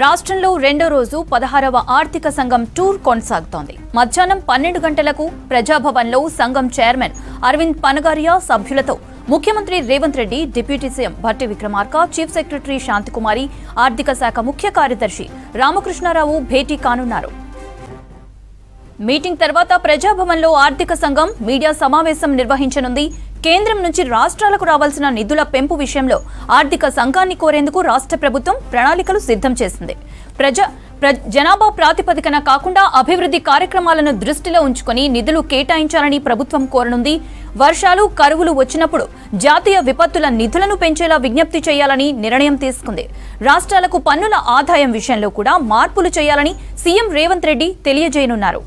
రాష్ట్రంలో రెండో రోజు 16వ ఆర్థిక సంఘం టూర్ కొనసాగుతోంది. మధ్యాహ్నం 12 గంటలకు ప్రజాభవన్లో సంఘం చైర్మన్ అరవింద్ పనగారియా సభ్యులతో ముఖ్యమంత్రి Revanth Reddy, deputy CM Bhatti Vikramarka, chief secretary Santhi Kumari, ఆర్థిక శాఖ ముఖ్య కార్యదర్శి రామకృష్ణారావు భేటీ కానున్నారు. మీటింగ్ తర్వాత ప్రజాభవన్లో ఆర్థిక సంఘం మీడియా సమావేశం నిర్వహించనుంది. కేంద్రం నుంచి రాష్ట్రాలకు రావాల్సిన నిధుల పెంపు విషయంలో ఆర్థిక సంఘాన్ని కోరేందుకు రాష్ట్ర ప్రభుత్వం ప్రణాళికలు సిద్ధం చేసింది. జనాభా ప్రాతిపదికన కాకుండా అభివృద్ధి కార్యక్రమాలను దృష్టిలో ఉంచుకొని నిధులు కేటాయించాలని ప్రభుత్వం కోరనుంది. వర్షాలు, కరువులు వచ్చినప్పుడు జాతీయ విపత్తుల నిధులను పెంచేలా విజ్ఞప్తి చేయాలని నిర్ణయం తీసుకుంది. రాష్ట్రాలకు పన్నుల ఆదాయం విషయంలో కూడా మార్పులు చేయాలని సీఎం రేవంత్ రెడ్డి తెలియజేయనున్నారు.